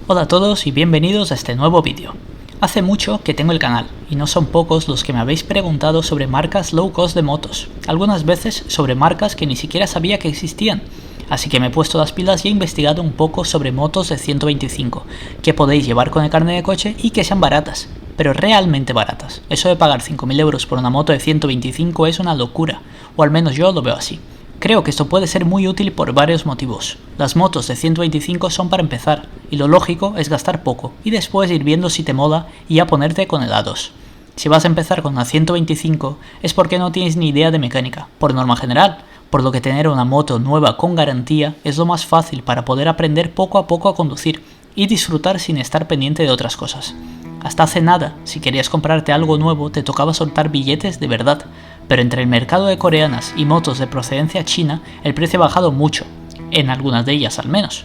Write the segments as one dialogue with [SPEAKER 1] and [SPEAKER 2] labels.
[SPEAKER 1] Hola a todos y bienvenidos a este nuevo vídeo. Hace mucho que tengo el canal y no son pocos los que me habéis preguntado sobre marcas low cost de motos, algunas veces sobre marcas que ni siquiera sabía que existían, así que me he puesto las pilas y he investigado un poco sobre motos de 125, que podéis llevar con el carnet de coche y que sean baratas, pero realmente baratas. Eso de pagar 5.000 euros por una moto de 125 es una locura, o al menos yo lo veo así. Creo que esto puede ser muy útil por varios motivos. Las motos de 125 son para empezar, y lo lógico es gastar poco, y después ir viendo si te mola y a ponerte con el A2. Si vas a empezar con una 125 es porque no tienes ni idea de mecánica, por norma general, por lo que tener una moto nueva con garantía es lo más fácil para poder aprender poco a poco a conducir y disfrutar sin estar pendiente de otras cosas. Hasta hace nada, si querías comprarte algo nuevo te tocaba soltar billetes de verdad, pero entre el mercado de coreanas y motos de procedencia china el precio ha bajado mucho, en algunas de ellas al menos,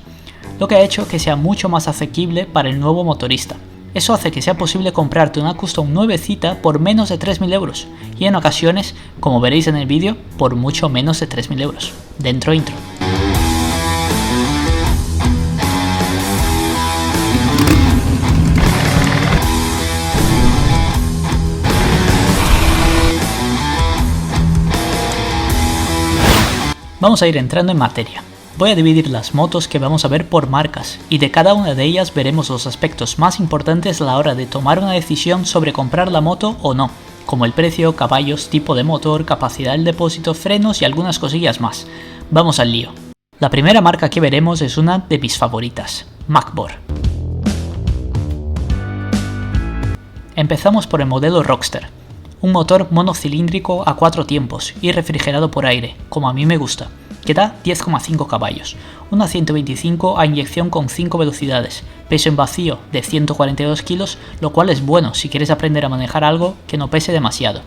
[SPEAKER 1] lo que ha hecho que sea mucho más asequible para el nuevo motorista. Eso hace que sea posible comprarte una custom nuevecita por menos de 3.000 euros y en ocasiones, como veréis en el vídeo, por mucho menos de 3.000 euros. Dentro intro. Vamos a ir entrando en materia. Voy a dividir las motos que vamos a ver por marcas, y de cada una de ellas veremos los aspectos más importantes a la hora de tomar una decisión sobre comprar la moto o no, como el precio, caballos, tipo de motor, capacidad del depósito, frenos y algunas cosillas más. Vamos al lío. La primera marca que veremos es una de mis favoritas, Makbor. Empezamos por el modelo Rockster. Un motor monocilíndrico a 4 tiempos y refrigerado por aire, como a mí me gusta, que da 10,5 caballos, una 125 a inyección con 5 velocidades, peso en vacío de 142 kilos, lo cual es bueno si quieres aprender a manejar algo que no pese demasiado.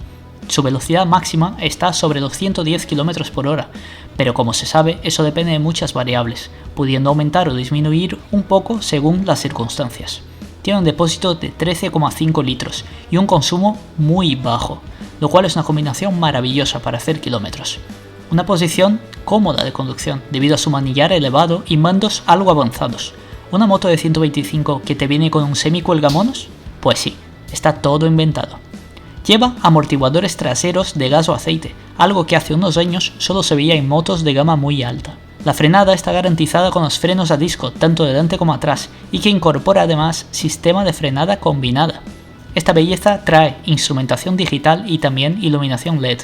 [SPEAKER 1] Su velocidad máxima está sobre los 110 km por hora, pero como se sabe eso depende de muchas variables, pudiendo aumentar o disminuir un poco según las circunstancias. Tiene un depósito de 13,5 litros y un consumo muy bajo, lo cual es una combinación maravillosa para hacer kilómetros. Una posición cómoda de conducción debido a su manillar elevado y mandos algo avanzados. ¿Una moto de 125 que te viene con un semi-cuelgamonos? Pues sí, está todo inventado. Lleva amortiguadores traseros de gas o aceite, algo que hace unos años solo se veía en motos de gama muy alta. La frenada está garantizada con los frenos a disco tanto delante como atrás y que incorpora además sistema de frenada combinada. Esta belleza trae instrumentación digital y también iluminación LED.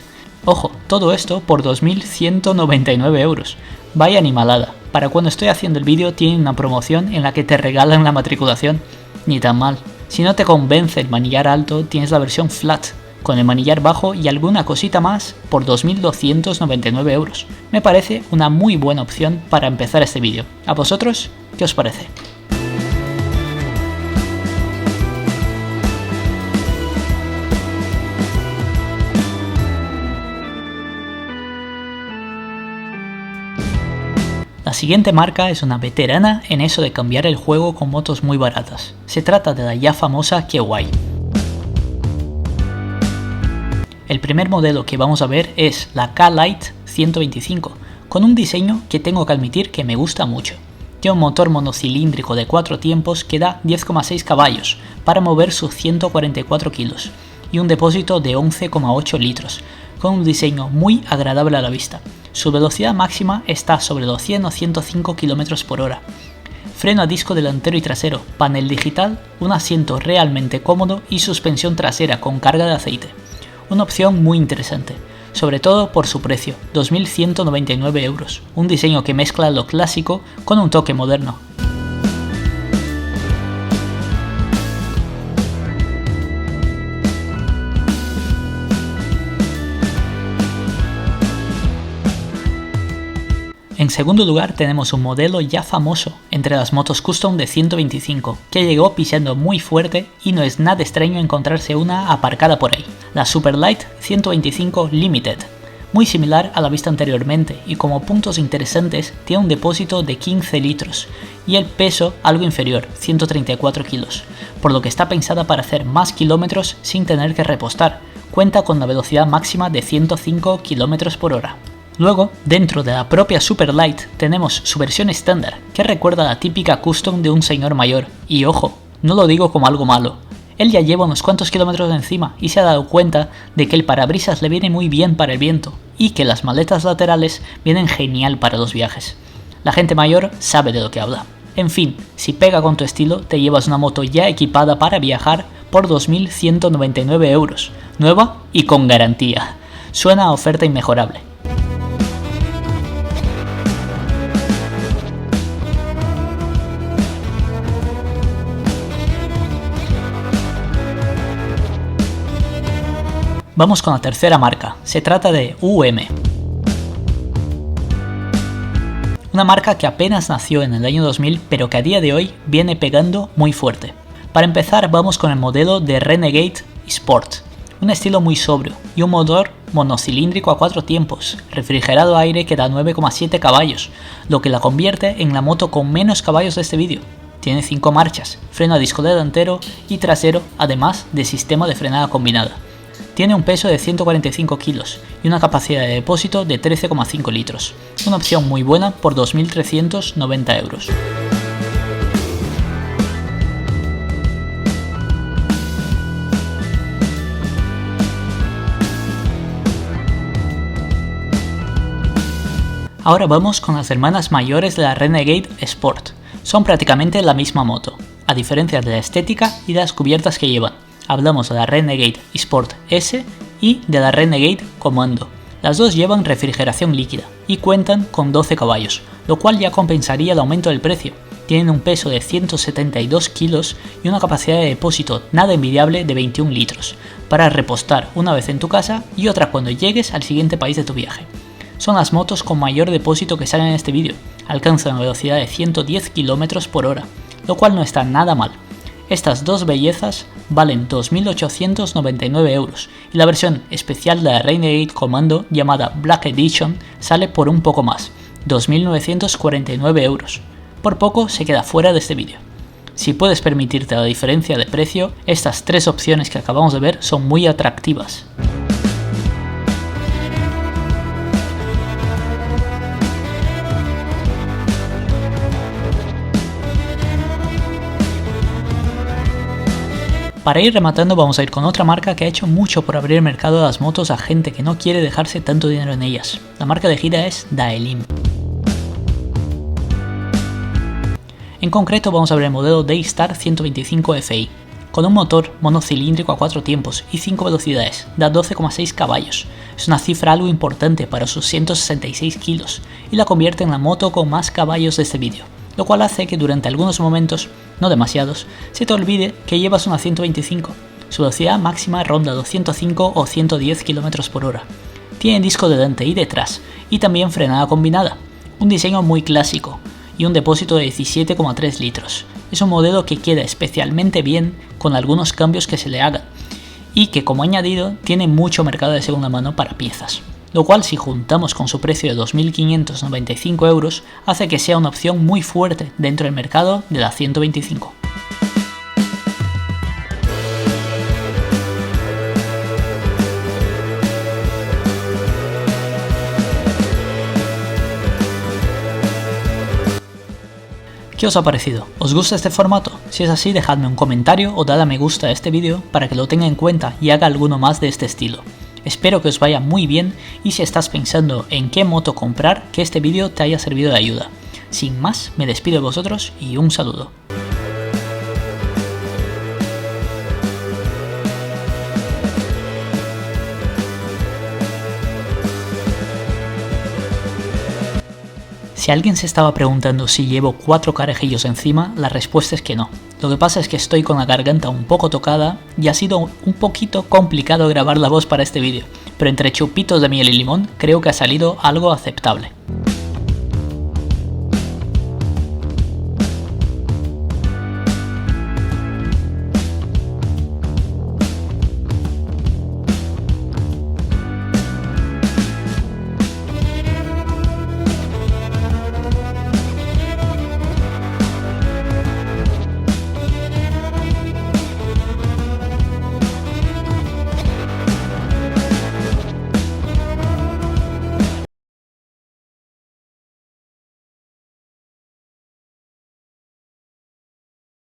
[SPEAKER 1] Ojo, todo esto por 2.199 euros. Vaya animalada. Para cuando estoy haciendo el vídeo tienen una promoción en la que te regalan la matriculación. Ni tan mal. Si no te convence el manillar alto tienes la versión flat, con el manillar bajo y alguna cosita más por 2.299 euros. Me parece una muy buena opción para empezar este vídeo. ¿A vosotros? ¿Qué os parece? La siguiente marca es una veterana en eso de cambiar el juego con motos muy baratas. Se trata de la ya famosa Kawai. El primer modelo que vamos a ver es la K-Lite 125, con un diseño que tengo que admitir que me gusta mucho. Tiene un motor monocilíndrico de 4 tiempos que da 10,6 caballos para mover sus 144 kilos y un depósito de 11,8 litros, con un diseño muy agradable a la vista. Su velocidad máxima está sobre los 100 o 105 km por hora. Freno a disco delantero y trasero, panel digital, un asiento realmente cómodo y suspensión trasera con carga de aceite. Una opción muy interesante, sobre todo por su precio, 2.199 euros, un diseño que mezcla lo clásico con un toque moderno. En segundo lugar tenemos un modelo ya famoso entre las motos custom de 125, que llegó pisando muy fuerte y no es nada extraño encontrarse una aparcada por ahí, la Superlight 125 Limited. Muy similar a la vista anteriormente y como puntos interesantes tiene un depósito de 15 litros y el peso algo inferior, 134 kilos, por lo que está pensada para hacer más kilómetros sin tener que repostar. Cuenta con la velocidad máxima de 105 km por hora. Luego, dentro de la propia Superlight tenemos su versión estándar, que recuerda a la típica custom de un señor mayor, y ojo, no lo digo como algo malo. Él ya lleva unos cuantos kilómetros encima y se ha dado cuenta de que el parabrisas le viene muy bien para el viento y que las maletas laterales vienen genial para los viajes. La gente mayor sabe de lo que habla. En fin, si pega con tu estilo, te llevas una moto ya equipada para viajar por 2.199 euros, nueva y con garantía. Suena a oferta inmejorable. Vamos con la tercera marca, se trata de UM. Una marca que apenas nació en el año 2000 pero que a día de hoy viene pegando muy fuerte. Para empezar vamos con el modelo de Renegade Sport, un estilo muy sobrio y un motor monocilíndrico a 4 tiempos, refrigerado a aire que da 9,7 caballos, lo que la convierte en la moto con menos caballos de este vídeo. Tiene 5 marchas, freno a disco delantero y trasero, además de sistema de frenada combinada. Tiene un peso de 145 kilos y una capacidad de depósito de 13,5 litros, una opción muy buena por 2.390 euros. Ahora vamos con las hermanas mayores de la Renegade Sport. Son prácticamente la misma moto, a diferencia de la estética y de las cubiertas que llevan. Hablamos de la Renegade Sport S y de la Renegade Commando. Las dos llevan refrigeración líquida y cuentan con 12 caballos, lo cual ya compensaría el aumento del precio. Tienen un peso de 172 kilos y una capacidad de depósito nada envidiable de 21 litros, para repostar una vez en tu casa y otra cuando llegues al siguiente país de tu viaje. Son las motos con mayor depósito que salen en este vídeo, alcanzan una velocidad de 110 km por hora, lo cual no está nada mal. Estas dos bellezas valen 2.899 euros y la versión especial de la Renegade Commando llamada Black Edition sale por un poco más, 2.949 euros. Por poco se queda fuera de este vídeo. Si puedes permitirte la diferencia de precio, estas tres opciones que acabamos de ver son muy atractivas. Para ir rematando vamos a ir con otra marca que ha hecho mucho por abrir el mercado de las motos a gente que no quiere dejarse tanto dinero en ellas. La marca elegida es Daelim. En concreto vamos a ver el modelo Daystar 125 Fi, con un motor monocilíndrico a 4 tiempos y 5 velocidades, da 12,6 caballos. Es una cifra algo importante para sus 166 kilos y la convierte en la moto con más caballos de este vídeo, lo cual hace que durante algunos momentos, no demasiados, se te olvide que llevas una 125. Su velocidad máxima ronda 205 o 110 km por hora. Tiene disco delante y detrás y también frenada combinada, un diseño muy clásico y un depósito de 17,3 litros. Es un modelo que queda especialmente bien con algunos cambios que se le hagan y que como añadido tiene mucho mercado de segunda mano para piezas, lo cual si juntamos con su precio de 2.595 euros hace que sea una opción muy fuerte dentro del mercado de la 125. ¿Qué os ha parecido? ¿Os gusta este formato? Si es así, dejadme un comentario o dad a me gusta a este vídeo para que lo tenga en cuenta y haga alguno más de este estilo. Espero que os vaya muy bien y si estás pensando en qué moto comprar, que este vídeo te haya servido de ayuda. Sin más, me despido de vosotros y un saludo. Si alguien se estaba preguntando si llevo 4 carajillos encima, la respuesta es que no. Lo que pasa es que estoy con la garganta un poco tocada y ha sido un poquito complicado grabar la voz para este vídeo, pero entre chupitos de miel y limón creo que ha salido algo aceptable.